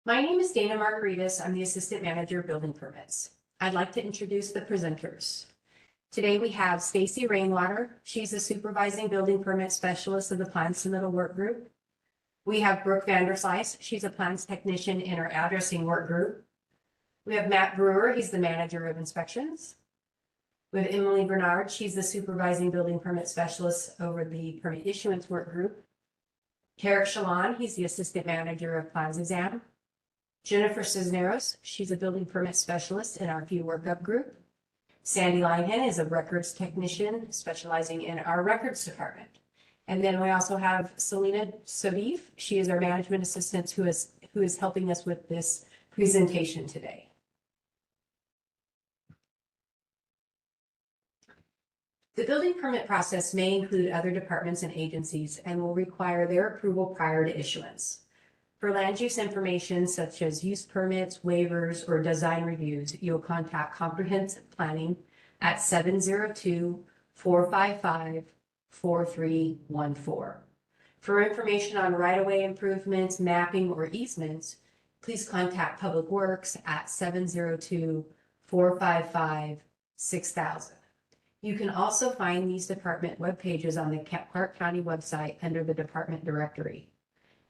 My name is Dana Margaritas. I'm the Assistant Manager of Building Permits. I'd like to introduce the presenters. Today we have Stacy Rainwater. She's the Supervising Building Permit Specialist of the Plans Submittal Work Group. We have Brooke Vanderslice. She's a Plans Technician in our Addressing Work Group. We have Matt Brewer. He's the Manager of Inspections. We have Emily Bernard. She's the Supervising Building Permit Specialist over the Permit Issuance Work Group. Tarek Shalon. He's the Assistant Manager of Plans Exam. Jennifer Cisneros, she's a building permit specialist in our fee workup group. Sandy Linehan is a records technician specializing in our records department. And then we also have Selena Savif. She is our management assistant who is helping us with this presentation today. The building permit process may include other departments and agencies and will require their approval prior to issuance. For land use information such as use permits, waivers, or design reviews, you'll contact Comprehensive Planning at 702-455-4314. For information on right-of-way improvements, mapping, or easements, please contact Public Works at 702-455-6000. You can also find these department web pages on the Clark County website under the department directory.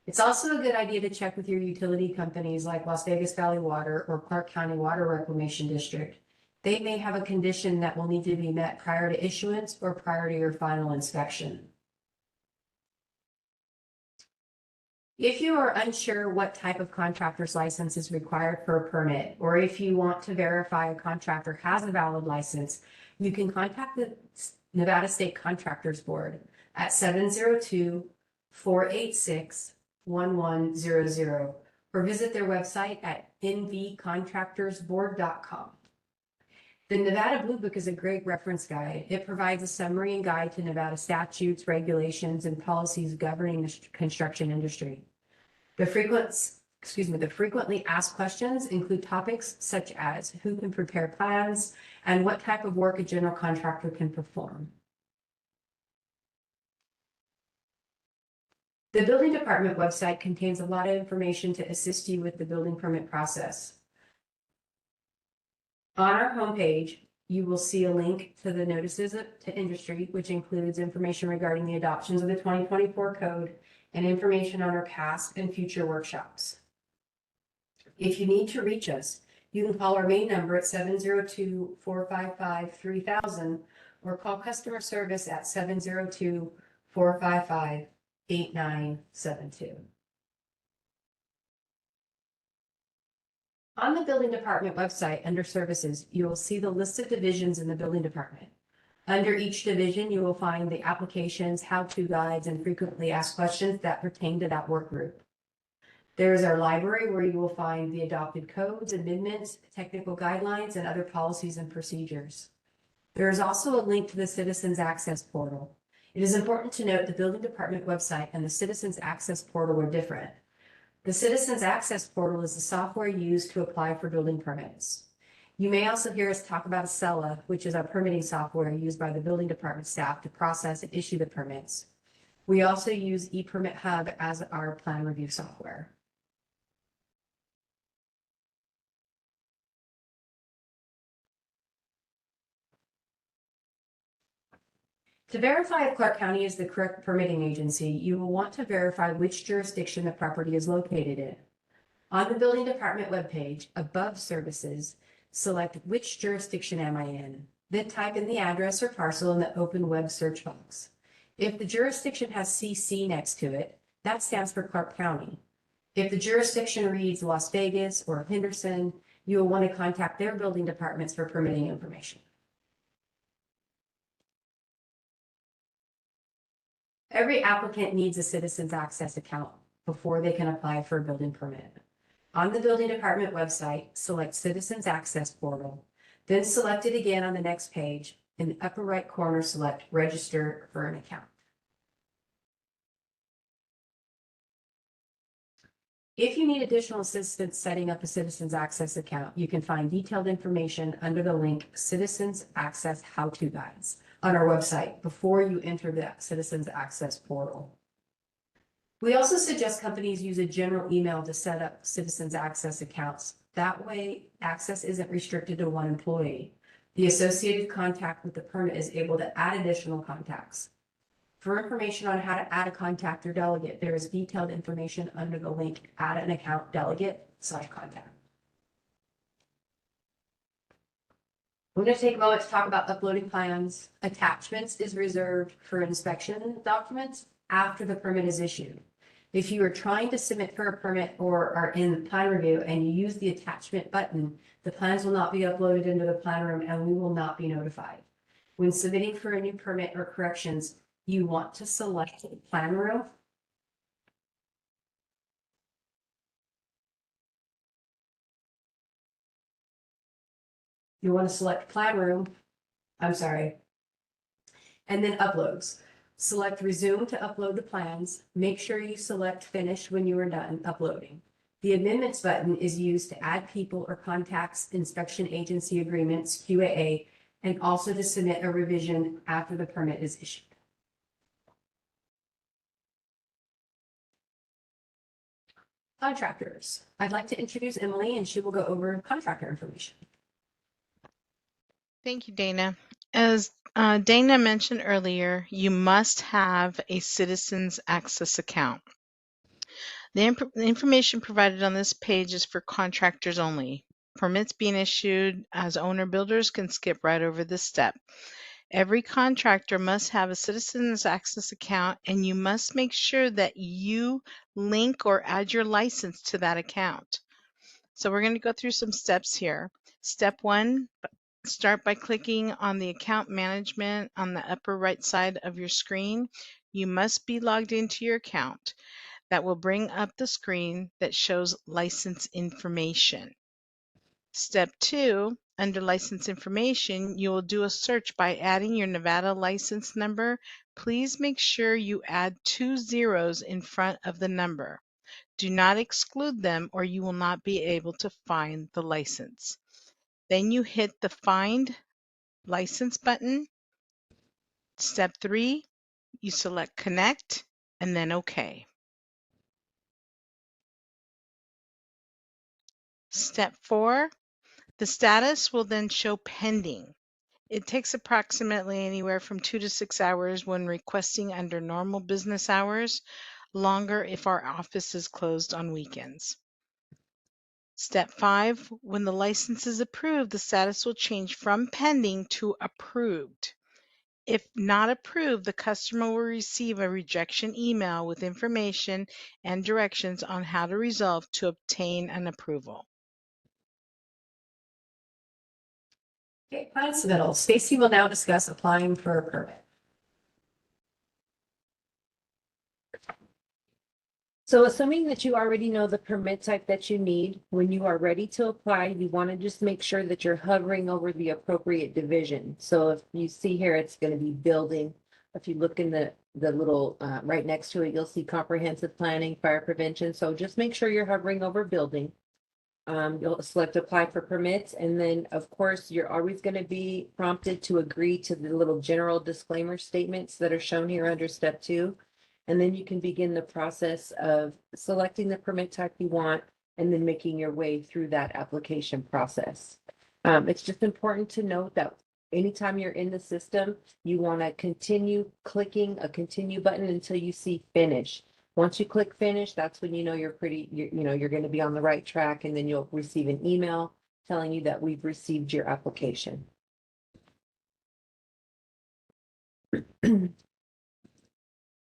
It's also a good idea to check with your utility companies like Las Vegas Valley Water or Clark County Water Reclamation District. They may have a condition that will need to be met prior to issuance or prior to your final inspection. If you are unsure what type of contractor's license is required for a permit, or if you want to verify a contractor has a valid license, you can contact the Nevada State Contractors Board at 702-486-1100 or visit their website at nvcontractorsboard.com. The Nevada Blue Book is a great reference guide. It provides a summary and guide to Nevada statutes, regulations, and policies governing the construction industry. The frequently asked questions include topics such as who can prepare plans and what type of work a general contractor can perform. The building department website contains a lot of information to assist you with the building permit process. On our homepage, you will see a link to the notices to industry, which includes information regarding the adoptions of the 2024 code and information on our past and future workshops. If you need to reach us, you can call our main number at 702-455-3000 or call customer service at 702-455-8972. On the building department website under services, you will see the list of divisions in the building department. Under each division, you will find the applications, how-to guides, and frequently asked questions that pertain to that work group. There is our library where you will find the adopted codes, amendments, technical guidelines, and other policies and procedures. There is also a link to the Citizens Access Portal. It is important to note the building department website and the Citizens Access Portal are different. The Citizens Access Portal is the software used to apply for building permits. You may also hear us talk about Acela, which is our permitting software used by the building department staff to process and issue the permits. We also use ePermit Hub as our plan review software. To verify if Clark County is the correct permitting agency, you will want to verify which jurisdiction the property is located in. On the building department webpage, above services, select which jurisdiction am I in, then type in the address or parcel in the open web search box. If the jurisdiction has CC next to it, that stands for Clark County. If the jurisdiction reads Las Vegas or Henderson, you will want to contact their building departments for permitting information. Every applicant needs a Citizens Access account before they can apply for a building permit. On the building department website, select Citizens Access Portal, then select it again on the next page. In the upper right corner, select Register for an account. If you need additional assistance setting up a Citizens Access account, you can find detailed information under the link Citizens Access How-To Guides on our website before you enter the Citizens Access portal. We also suggest companies use a general email to set up citizens access accounts. That way, access isn't restricted to one employee. The associated contact with the permit is able to add additional contacts. For information on how to add a contact or delegate, there is detailed information under the link add an account delegate/contact. We're going to take a moment to talk about uploading plans. Attachments is reserved for inspection documents after the permit is issued. If you are trying to submit for a permit or are in plan review and you use the attachment button, the plans will not be uploaded into the plan room and we will not be notified. When submitting for a new permit or corrections, you want to select the plan room. You want to select plan room, and then uploads. Select resume to upload the plans. Make sure you select finish when you are done uploading. The amendments button is used to add people or contacts, inspection agency agreements, QAA, and also to submit a revision after the permit is issued. Contractors. I'd like to introduce Emily and she will go over contractor information. Thank you, Dana. As Dana mentioned earlier, you must have a citizens access account. The information provided on this page is for contractors only. Permits being issued as owner builders can skip right over this step. Every contractor must have a citizens access account and you must make sure that you link or add your license to that account. So we're going to go through some steps here. Step 1, start by clicking on the account management on the upper right side of your screen. You must be logged into your account. That will bring up the screen that shows license information. Step 2, under license information, you will do a search by adding your Nevada license number. Please make sure you add 2 zeros in front of the number. Do not exclude them or you will not be able to find the license. Then you hit the Find License button. Step 3, you select Connect and then OK. Step 4, the status will then show pending. It takes approximately anywhere from 2 to 6 hours when requesting under normal business hours, longer if our office is closed on weekends. Step 5, when the license is approved, the status will change from pending to approved. If not approved, the customer will receive a rejection email with information and directions on how to resolve to obtain an approval. Okay, plan submittal. Stacy will now discuss applying for a permit. So assuming that you already know the permit type that you need, when you are ready to apply, you want to just make sure that you're hovering over the appropriate division. So if you see here, it's going to be building. If you look in the little right next to it, you'll see comprehensive planning, fire prevention. So just make sure you're hovering over building. You'll select apply for permits. And then of course, you're always going to be prompted to agree to the little general disclaimer statements that are shown here under step 2. And then you can begin the process of selecting the permit type you want and then making your way through that application process. It's just important to note that anytime you're in the system, you want to continue clicking a continue button until you see finish. Once you click finish, that's when you know you're going to be on the right track, and then you'll receive an email telling you that we've received your application.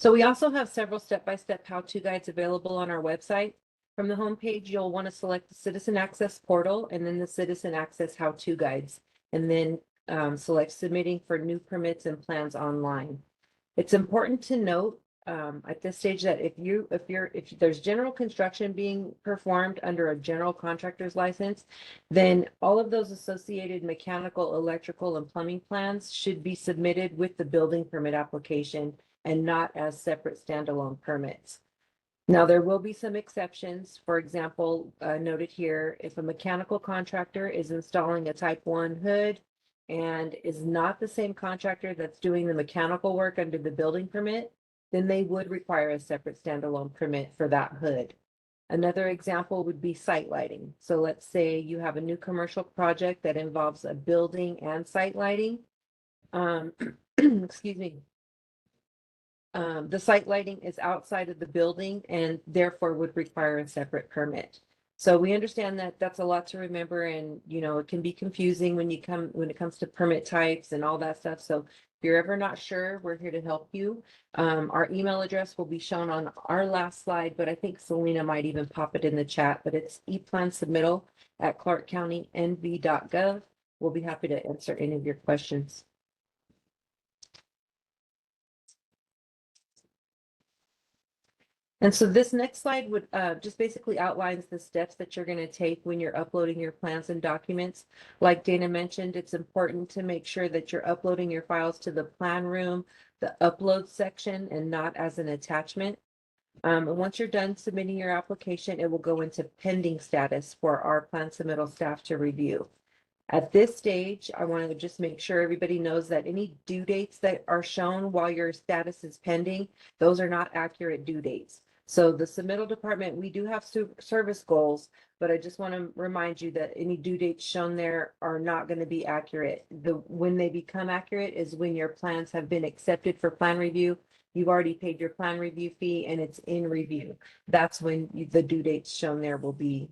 So we also have several step-by-step how-to guides available on our website. From the homepage, you'll want to select the Citizen Access portal and then the Citizen Access how-to guides, and then select submitting for new permits and plans online. It's important to note at this stage that if there's general construction being performed under a general contractor's license, then all of those associated mechanical, electrical, and plumbing plans should be submitted with the building permit application and not as separate standalone permits. Now, there will be some exceptions. For example, noted here, if a mechanical contractor is installing a type 1 hood and is not the same contractor that's doing the mechanical work under the building permit, then they would require a separate standalone permit for that hood. Another example would be site lighting. So let's say you have a new commercial project that involves a building and site lighting. Excuse me. The site lighting is outside of the building and therefore would require a separate permit. So we understand that that's a lot to remember, and it can be confusing when it comes to permit types and all that stuff. So if you're ever not sure, we're here to help you. Our email address will be shown on our last slide, but I think Selena might even pop it in the chat, but it's eplansubmittal@clarkcountynv.gov. We'll be happy to answer any of your questions. And so this next slide would just basically outlines the steps that you're going to take when you're uploading your plans and documents. Like Dana mentioned, it's important to make sure that you're uploading your files to the plan room, the upload section, and not as an attachment. And once you're done submitting your application, it will go into pending status for our plan submittal staff to review. At this stage, I want to just make sure everybody knows that any due dates that are shown while your status is pending, those are not accurate due dates. So the submittal department, we do have service goals, but I just want to remind you that any due dates shown there are not going to be accurate. When they become accurate is when your plans have been accepted for plan review. You've already paid your plan review fee and it's in review. That's when the due dates shown there will be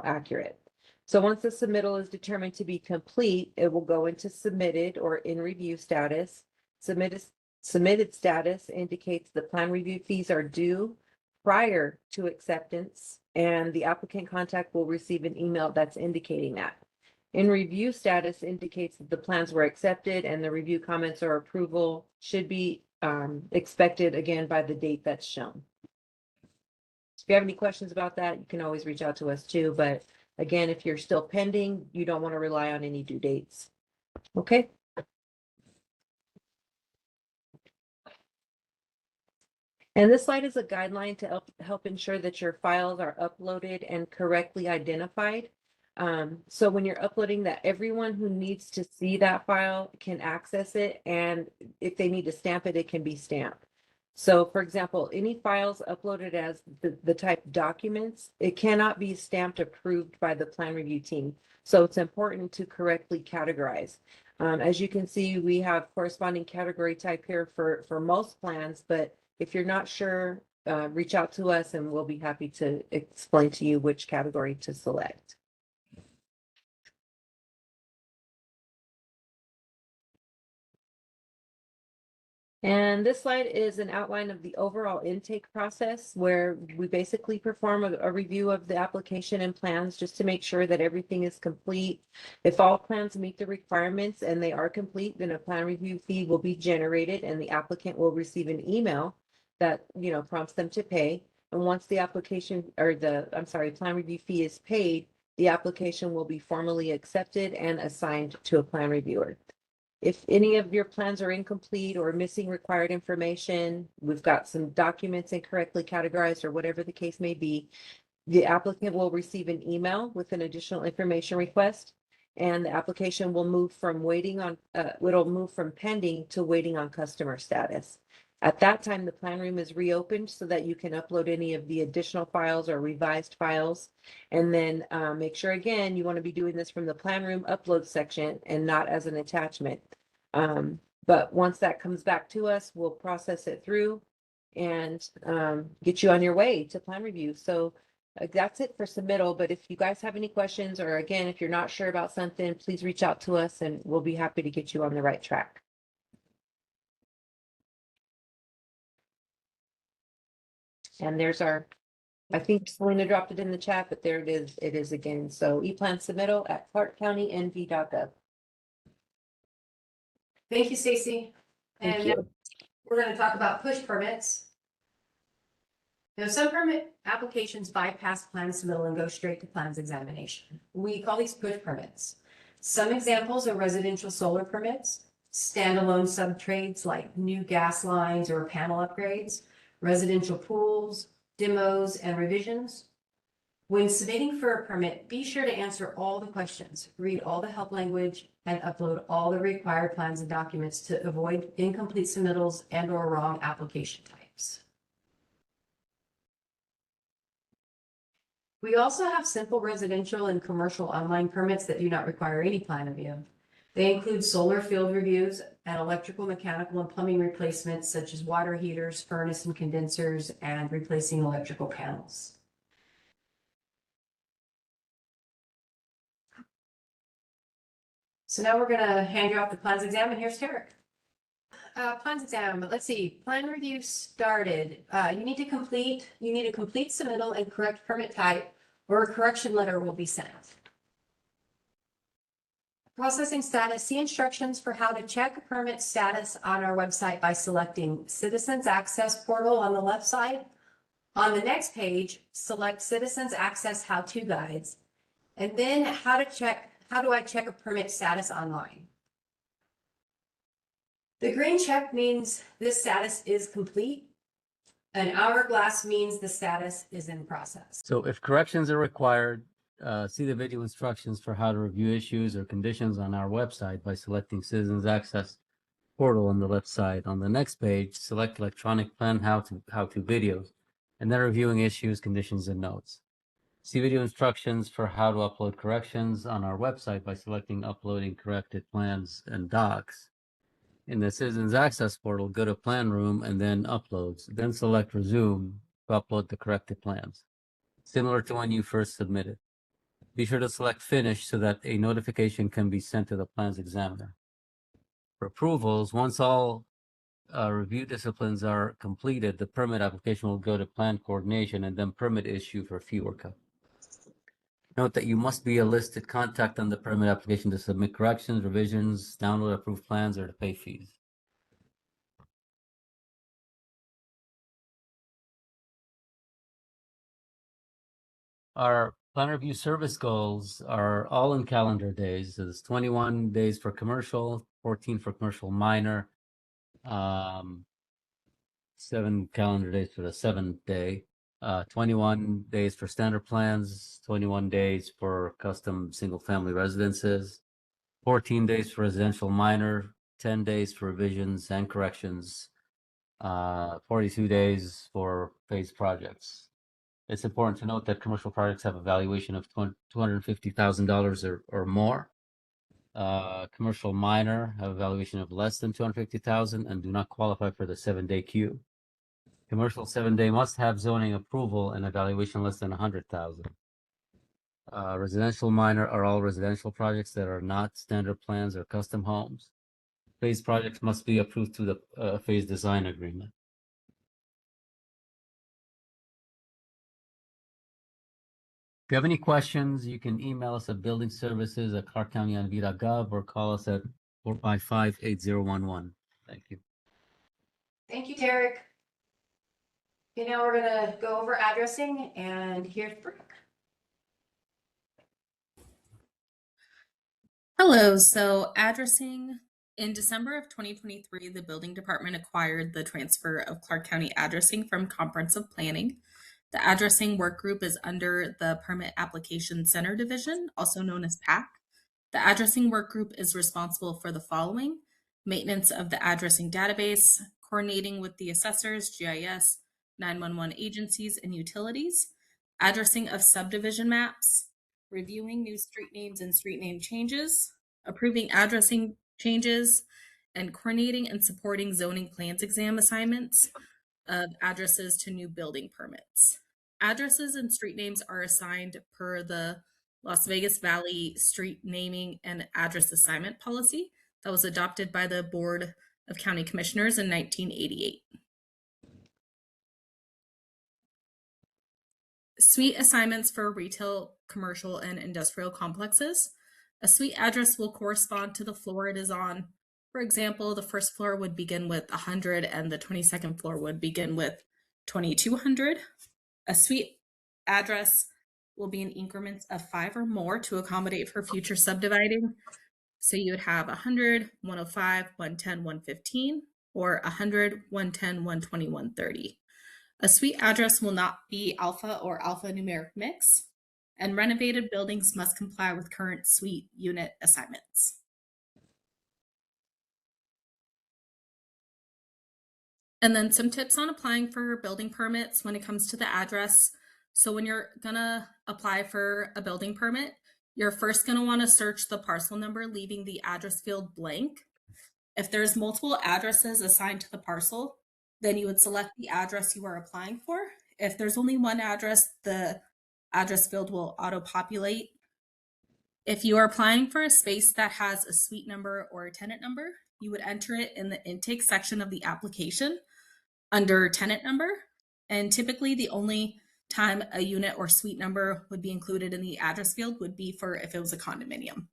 accurate. So once the submittal is determined to be complete, it will go into submitted or in review status. Submitted status indicates the plan review fees are due prior to acceptance, and the applicant contact will receive an email that's indicating that. In review status indicates that the plans were accepted and the review comments or approval should be expected again by the date that's shown. If you have any questions about that, you can always reach out to us too, but again, if you're still pending, you don't want to rely on any due dates. Okay. And this slide is a guideline to help ensure that your files are uploaded and correctly identified. So when you're uploading that, everyone who needs to see that file can access it. And if they need to stamp it, it can be stamped. So for example, any files uploaded as the type documents, it cannot be stamped approved by the plan review team. So it's important to correctly categorize. As you can see, we have corresponding category type here for most plans, but if you're not sure, reach out to us and we'll be happy to explain to you which category to select. And this slide is an outline of the overall intake process where we basically perform a review of the application and plans just to make sure that everything is complete. If all plans meet the requirements and they are complete, then a plan review fee will be generated and the applicant will receive an email that prompts them to pay. And once the application or plan review fee is paid, the application will be formally accepted and assigned to a plan reviewer. If any of your plans are incomplete or missing required information, we've got some documents incorrectly categorized or whatever the case may be, the applicant will receive an email with an additional information request, and the application will move from pending to waiting on customer status. At that time, the plan room is reopened so that you can upload any of the additional files or revised files. And then make sure, again, you want to be doing this from the plan room upload section and not as an attachment. But once that comes back to us, we'll process it through and get you on your way to plan review. So that's it for submittal. But if you guys have any questions, or again, if you're not sure about something, please reach out to us and we'll be happy to get you on the right track. And there's I think Selena dropped it in the chat, but there it is. It is again. So eplansubmittal@clarkcountynv.gov. Thank you, Stacy. Thank And you. we're going to talk about push permits. Now, some permit applications bypass plan submittal and go straight to plans examination. We call these push permits. Some examples are residential solar permits, standalone subtrades like new gas lines or panel upgrades, residential pools, demos, and revisions. When submitting for a permit, be sure to answer all the questions, read all the help language, and upload all the required plans and documents to avoid incomplete submittals and/or wrong application types. We also have simple residential and commercial online permits that do not require any plan review. They include solar field reviews and electrical, mechanical, and plumbing replacements such as water heaters, furnace and condensers, and replacing electrical panels. So now we're gonna hand you off the plans exam, and here's Tarek. Plans exam, let's see, plan review started. You need a complete submittal and correct permit type, or a correction letter will be sent. Processing status, see instructions for how to check a permit status on our website by selecting Citizens Access Portal on the left side. On the next page, select Citizens Access How-To Guides, and then how do I check a permit status online? The green check means this status is complete. An hourglass means the status is in process. So if corrections are required, see the video instructions for how to review issues or conditions on our website by selecting Citizens Access Portal on the left side. On the next page, select Electronic Plan How-To videos, and then reviewing issues, conditions, and notes. See video instructions for how to upload corrections on our website by selecting Uploading Corrected Plans and Docs. In the Citizens Access Portal, go to Plan Room and then Uploads. Then select Resume to upload the corrected plans, similar to when you first submitted. Be sure to select Finish so that a notification can be sent to the plans examiner. For approvals, once all review disciplines are completed, the permit application will go to Plan Coordination and then Permit Issue for fee workup. Note that you must be a listed contact on the permit application to submit corrections, revisions, download approved plans, or to pay fees. Our plan review service goals are all in calendar days. So there's 21 days for commercial, 14 for commercial minor, 7 calendar days for the 7th day, 21 days for standard plans, 21 days for custom single-family residences, 14 days for residential minor, 10 days for revisions and corrections, 42 days for phase projects. It's important to note that commercial projects have a valuation of $250,000 or more. Commercial minor have a valuation of less than $250,000 and do not qualify for the 7-day queue. Commercial 7-day must have zoning approval and a valuation less than $100,000. Residential minor are all residential projects that are not standard plans or custom homes. Phase projects must be approved through the phase design agreement. If you have any questions, you can email us at buildingservices@clarkcountynv.gov or call us at 455-8011. Thank you. Thank you, Tarek. Okay, now we're gonna go over addressing, and here's Brooke. Hello, so addressing, in December of 2023, the building department acquired the transfer of Clark County addressing from Comprehensive Planning. The addressing work group is under the Permit Application Center Division, also known as PAC. The addressing work group is responsible for the following: maintenance of the addressing database, coordinating with the assessors, GIS, 911 agencies, and utilities, addressing of subdivision maps, reviewing new street names and street name changes, approving addressing changes, and coordinating and supporting zoning plans exam assignments of addresses to new building permits. Addresses and street names are assigned per the Las Vegas Valley Street Naming and Address Assignment Policy that was adopted by the Board of County Commissioners in 1988. Suite assignments for retail, commercial, and industrial complexes. A suite address will correspond to the floor it is on. For example, the first floor would begin with 100 and the 22nd floor would begin with 2200. A suite address will be in increments of 5 or more to accommodate for future subdividing. So you would have 100, 105, 110, 115, or 100, 110, 120, 130. A suite address will not be alpha or alphanumeric mix. and renovated buildings must comply with current suite unit assignments. And then some tips on applying for building permits when it comes to the address. So when you're gonna apply for a building permit, you're first gonna wanna search the parcel number, leaving the address field blank. If there's multiple addresses assigned to the parcel, then you would select the address you are applying for. If there's only one address, the address field will auto-populate. If you are applying for a space that has a suite number or a tenant number, you would enter it in the intake section of the application under tenant number. And typically the only time a unit or suite number would be included in the address field would be for if it was a condominium.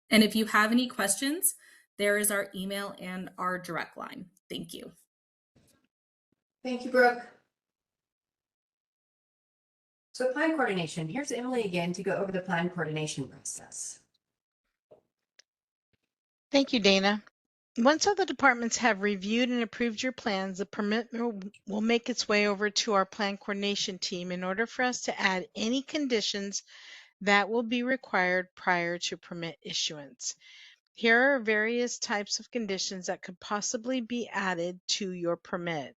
And if you have any questions, there is our email and our direct line. Thank you. Thank you, Brooke. So plan coordination, here's Emily again to go over the plan coordination process. Thank you, Dana. Once all the departments have reviewed and approved your plans, the permit will make its way over to our plan coordination team in order for us to add any conditions that will be required prior to permit issuance. Here are various types of conditions that could possibly be added to your permit.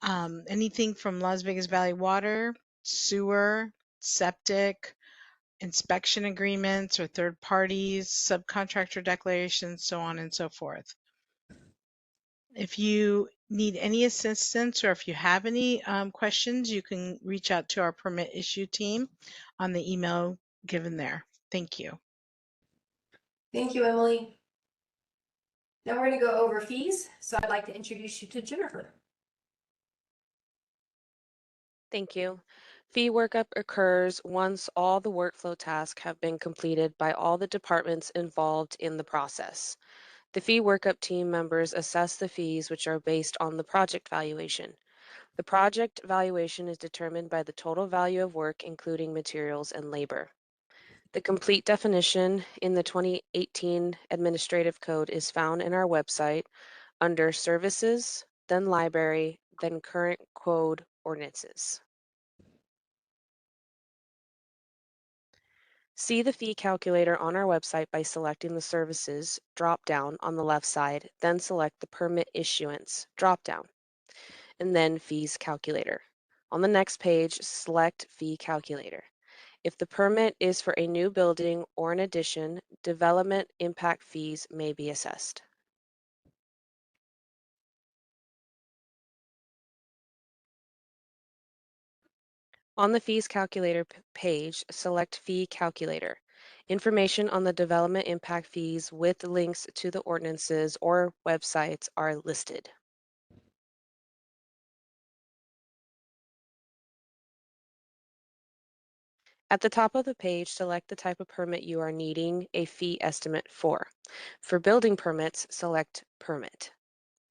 Anything from Las Vegas Valley Water, sewer, septic, inspection agreements or third parties, subcontractor declarations, so on and so forth. If you need any assistance or if you have any questions, you can reach out to our permit issue team on the email given there. Thank you. Thank you, Emily. Now we're going to go over fees. So I'd like to introduce you to Jennifer. Thank you. Fee workup occurs once all the workflow tasks have been completed by all the departments involved in the process. The fee workup team members assess the fees, which are based on the project valuation. The project valuation is determined by the total value of work, including materials and labor. The complete definition in the 2018 Administrative Code is found in our website under Services, then Library, then Current Code Ordinances. See the fee calculator on our website by selecting the Services drop-down on the left side, then select the Permit Issuance drop-down, and then Fees Calculator. On the next page, select Fee Calculator. If the permit is for a new building or an addition, development impact fees may be assessed. On the Fees Calculator page, select Fee Calculator. Information on the development impact fees with links to the ordinances or websites are listed. At the top of the page, select the type of permit you are needing a fee estimate for. For building permits, select Permit.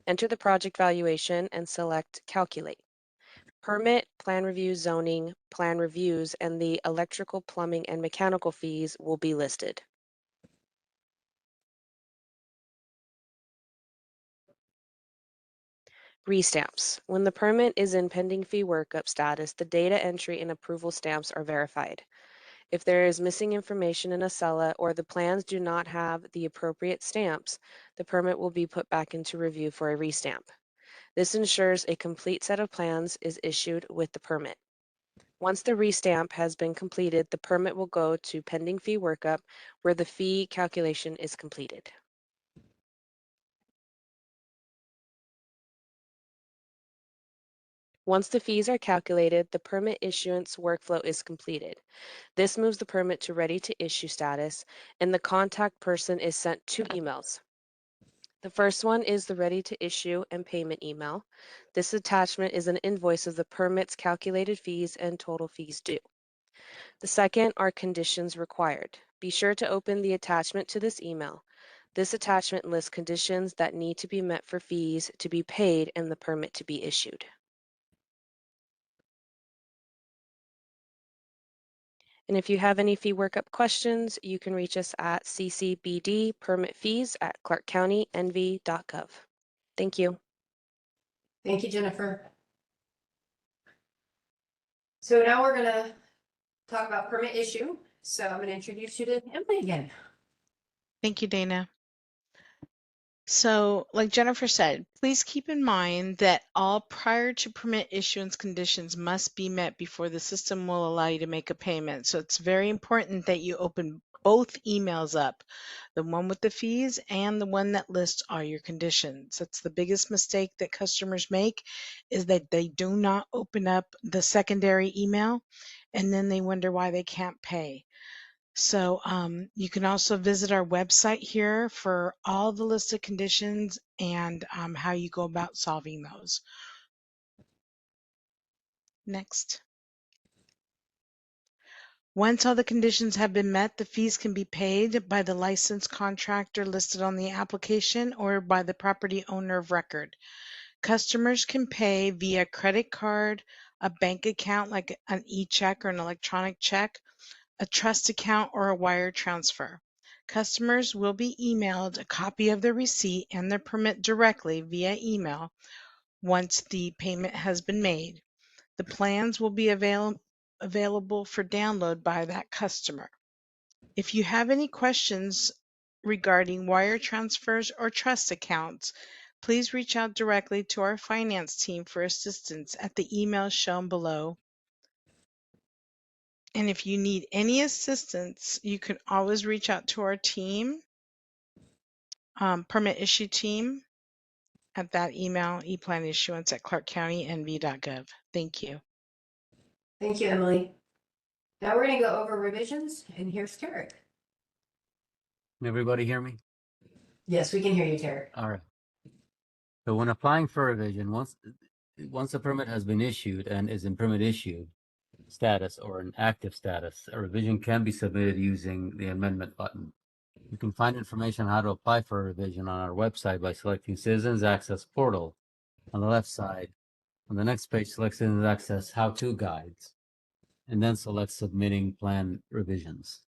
Enter the project valuation and select Calculate. Permit, plan review, zoning, plan reviews, and the electrical, plumbing, and mechanical fees will be listed. Restamps. When the permit is in pending fee workup status, the data entry and approval stamps are verified. If there is missing information in a cella or the plans do not have the appropriate stamps, the permit will be put back into review for a restamp. This ensures a complete set of plans is issued with the permit. Once the restamp has been completed, the permit will go to pending fee workup where the fee calculation is completed. Once the fees are calculated, the permit issuance workflow is completed. This moves the permit to ready to issue status, and the contact person is sent 2 emails. The first one is the ready to issue and payment email. This attachment is an invoice of the permit's calculated fees and total fees due. The second are conditions required. Be sure to open the attachment to this email. This attachment lists conditions that need to be met for fees to be paid and the permit to be issued. And if you have any fee workup questions, you can reach us at ccbdpermitfees@clarkcountynv.gov. Thank you. Thank you, Jennifer. So now we're gonna talk about permit issue. So I'm gonna introduce you to Emily again. Thank you, Dana. So, like Jennifer said, please keep in mind that all prior to permit issuance conditions must be met before the system will allow you to make a payment. So it's very important that you open both emails up, the one with the fees and the one that lists all your conditions. That's the biggest mistake that customers make, is that they do not open up the secondary email and then they wonder why they can't pay. So you can also visit our website here for all the listed conditions and how you go about solving those. Next. Once all the conditions have been met, the fees can be paid by the licensed contractor listed on the application or by the property owner of record. Customers can pay via credit card, a bank account like an e-check or an electronic check, a trust account, or a wire transfer. Customers will be emailed a copy of the receipt and their permit directly via email once the payment has been made. The plans will be available for download by that customer. If you have any questions regarding wire transfers or trust accounts, please reach out directly to our finance team for assistance at the email shown below. And if you need any assistance, you can always reach out to our team, permit issue team, at that email, eplanissuance@clarkcountynv.gov. Thank you. Thank you, Emily. Now we're gonna go over revisions, and here's Tarek. Can everybody hear me? Yes, we can hear you, Tarek. All right. So when applying for a revision, once a permit has been issued and is in permit issued status or an active status, a revision can be submitted using the amendment button. You can find information on how to apply for a revision on our website by selecting Citizens Access Portal on the left side. On the next page, select Citizens Access How-To Guides, and then select Submitting Plan Revisions.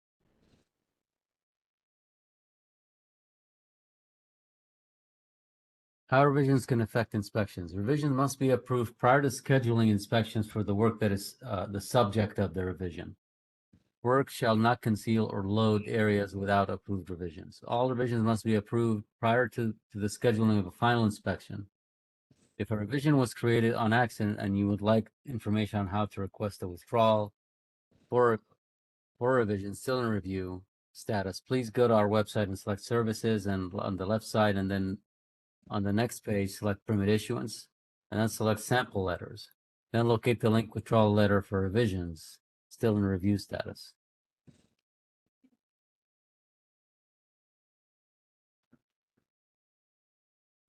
How revisions can affect inspections. Revisions must be approved prior to scheduling inspections for the work that is the subject of the revision. Work shall not conceal or load areas without approved revisions. All revisions must be approved prior to the scheduling of a final inspection. If a revision was created on accident and you would like information on how to request a withdrawal for a revision still in review status, please go to our website and select services, and on the left side, and then on the next page, select permit issuance, and then select sample letters. Then locate the link withdrawal letter for revisions still in review status.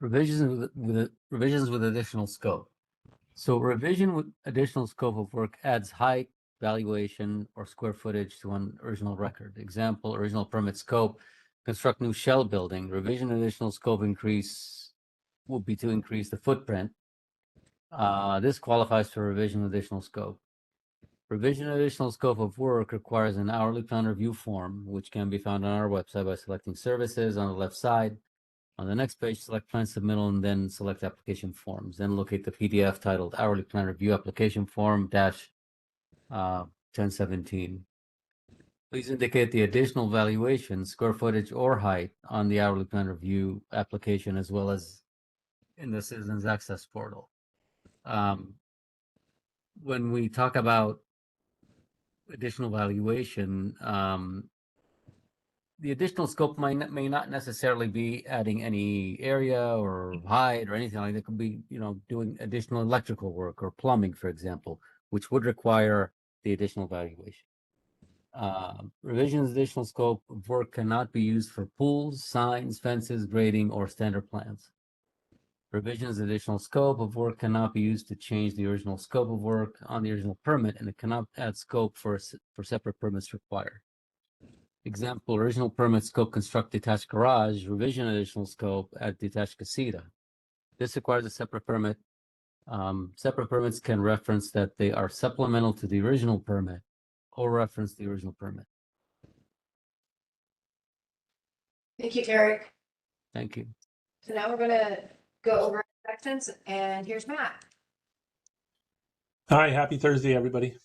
Revisions with additional scope. So revision with additional scope of work adds height, valuation, or square footage to an original record. Example, original permit scope, construct new shell building. Revision additional scope will be to increase the footprint. This qualifies for revision additional scope. Revision additional scope of work requires an hourly plan review form, which can be found on our website by selecting services on the left side. On the next page, select plan submittal and then select application forms. Then locate the PDF titled Hourly Plan Review Application Form -1017. Please indicate the additional valuation, square footage, or height on the Hourly Plan Review application, as well as in the Citizens Access Portal. When we talk about additional valuation, the additional scope may not necessarily be adding any area or height or anything like that. It could be, doing additional electrical work or plumbing, for example, which would require the additional valuation. Revisions additional scope of work cannot be used for pools, signs, fences, grading, or standard plans. Revisions additional scope of work cannot be used to change the original scope of work on the original permit, and it cannot add scope for separate permits required. Example, original permit scope construct detached garage, revision additional scope add detached casita. This requires a separate permit. Separate permits can reference that they are supplemental to the original permit or reference the original permit. Thank you, Tarek. Thank you. So now we're gonna go over inspections, and here's Matt. All right, happy Thursday, everybody.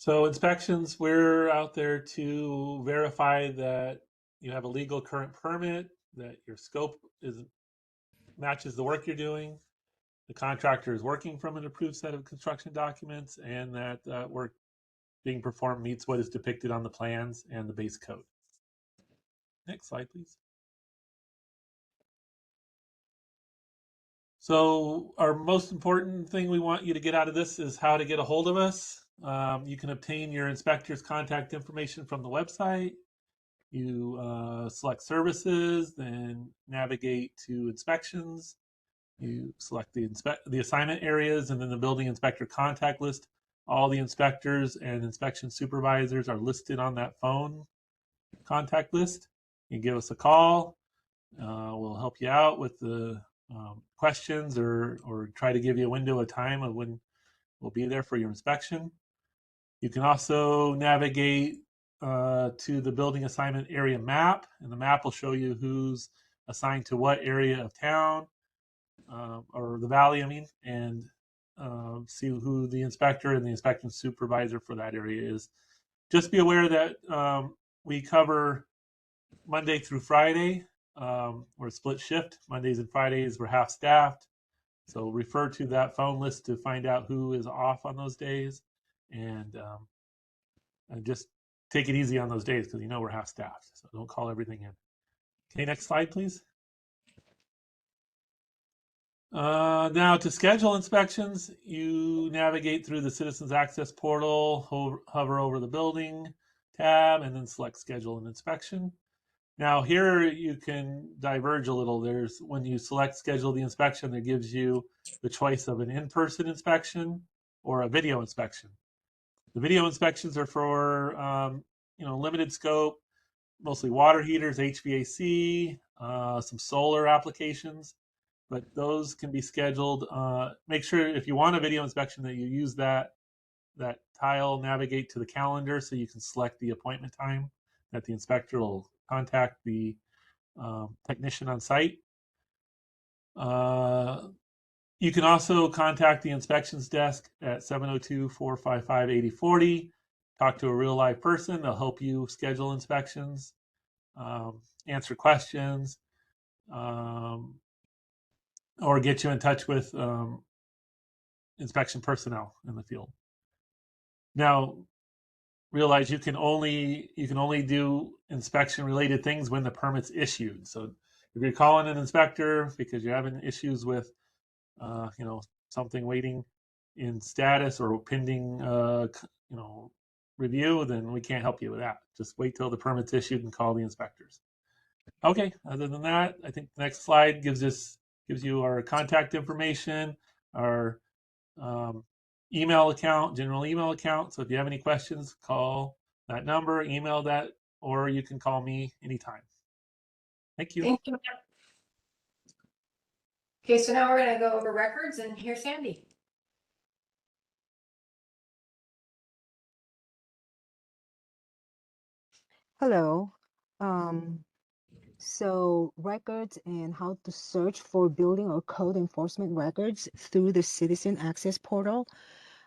So inspections, we're out there to verify that you have a legal current permit, that your scope matches the work you're doing, the contractor is working from an approved set of construction documents, and that work being performed meets what is depicted on the plans and the base code. Next slide, please. So our most important thing we want you to get out of this is how to get a hold of us. You can obtain your inspector's contact information from the website. You select services, then navigate to inspections. You select the assignment areas and then the building inspector contact list. All the inspectors and inspection supervisors are listed on that phone contact list. You can give us a call. We'll help you out with the questions or try to give you a window of time of when we'll be there for your inspection. You can also navigate to the building assignment area map, and the map will show you who's assigned to what area of town or the valley, I mean, and see who the inspector and the inspection supervisor for that area is. Just be aware that we cover Monday through Friday. We're split shift. Mondays and Fridays we're half staffed. So refer to that phone list to find out who is off on those days, and just take it easy on those days because you know we're half staffed. So don't call everything in. Okay, next slide, please. Now to schedule inspections, you navigate through the Citizens Access portal, hover over the building tab, and then select schedule an inspection. Now here you can diverge a little. There's when you select schedule the inspection, that gives you the choice of an in-person inspection or a video inspection. The video inspections are for limited scope, mostly water heaters, HVAC, some solar applications, but those can be scheduled. Make sure if you want a video inspection that you use that tile, navigate to the calendar so you can select the appointment time that the inspector will contact the technician on site. You can also contact the inspections desk at 702-455-8040. Talk to a real live person. They'll help you schedule inspections, answer questions, or get you in touch with inspection personnel in the field. Now, realize you can only do inspection related things when the permit's issued. So if you're calling an inspector because you're having issues with something waiting in status or pending review, then we can't help you with that. Just wait till the permit's issued and call the inspectors. Okay, other than that, I think the next slide gives you our contact information, our email account, general email account. So if you have any questions, call that number, email that, or you can call me anytime. Thank you. Thank you. Okay, so now we're going to go over records, and here's Sandy. Hello. So records and how to search for building or code enforcement records through the Citizen Access portal.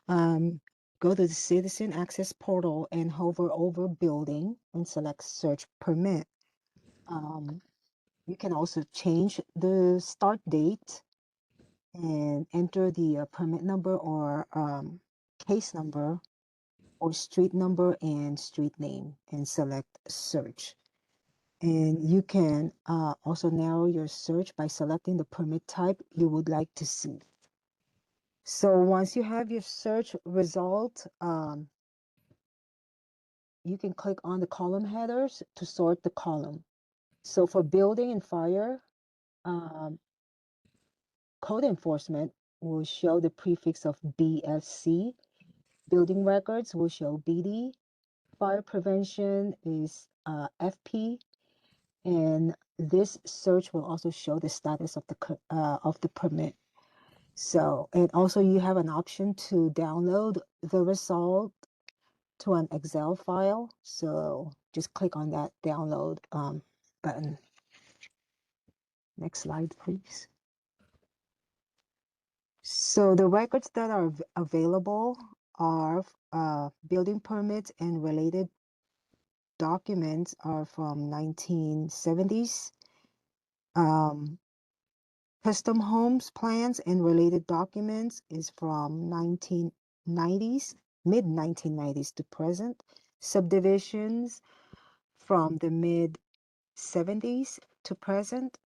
Go to the Citizen Access portal and hover over building and select search permit. You can also change the start date and enter the permit number or case number or street number and street name and select search. And you can also narrow your search by selecting the permit type you would like to see. So once you have your search result, you can click on the column headers to sort the column. So for building and fire, code enforcement will show the prefix of BSC. Building records will show BD. Fire prevention is FP. And this search will also show the status of the permit. So, and also you have an option to download the result to an Excel file. So just click on that download button. Next slide, please. So the records that are available are building permits and related documents are from 1970s. Custom homes plans and related documents is from 1990s, mid 1990s to present. Subdivisions from the mid 70s to present.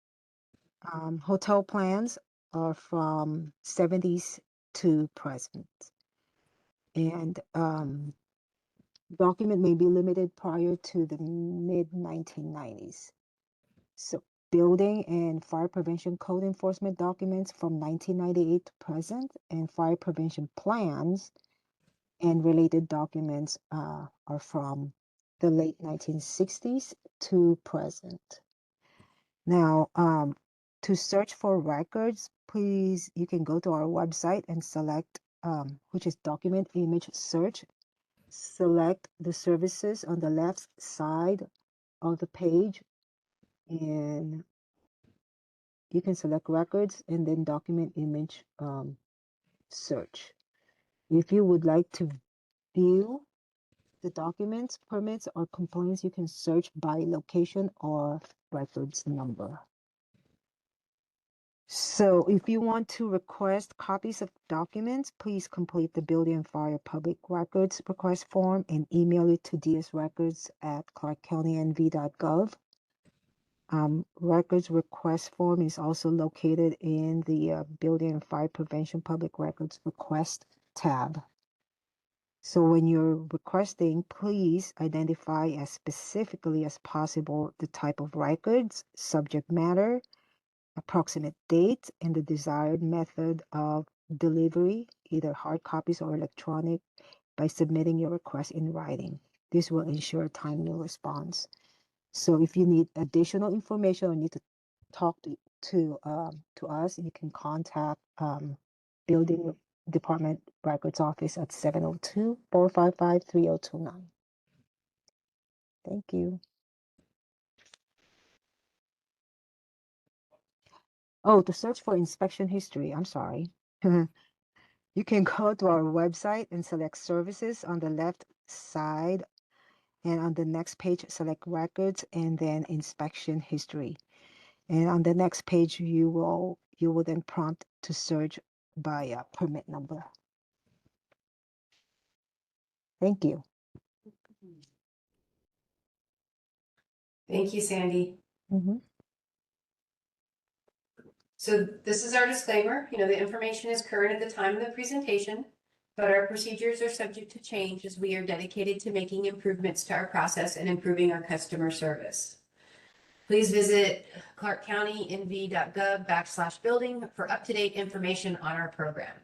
Hotel plans are from 70s to present. And document may be limited prior to the mid 1990s. So building and fire prevention code enforcement documents from 1998 to present, and fire prevention plans and related documents are from the late 1960s to present. Now, to search for records, please, you can go to our website and select, which is document image search. Select the services on the left side of the page, and you can select records and then document image search. If you would like to view the documents, permits, or complaints, you can search by location or records number. So if you want to request copies of documents, please complete the Building and Fire Public Records request form and email it to dsrecords@clarkcountynv.gov. Records request form is also located in the Building and Fire Prevention Public Records Request tab. So when you're requesting, please identify as specifically as possible the type of records, subject matter, approximate date, and the desired method of delivery, either hard copies or electronic, by submitting your request in writing. This will ensure timely response. So if you need additional information or need to talk to us, you can contact Building Department Records Office at 702-455-3029. Thank you. Oh, to search for inspection history, I'm sorry. You can go to our website and select services on the left side, and on the next page, select records and then inspection history. And on the next page, you will then prompt to search by permit number. Thank you. Thank you, Sandy. Mm-hmm. So this is our disclaimer. The information is current at the time of the presentation, but our procedures are subject to change as we are dedicated to making improvements to our process and improving our customer service. Please visit clarkcountynv.gov/building for up-to-date information on our program.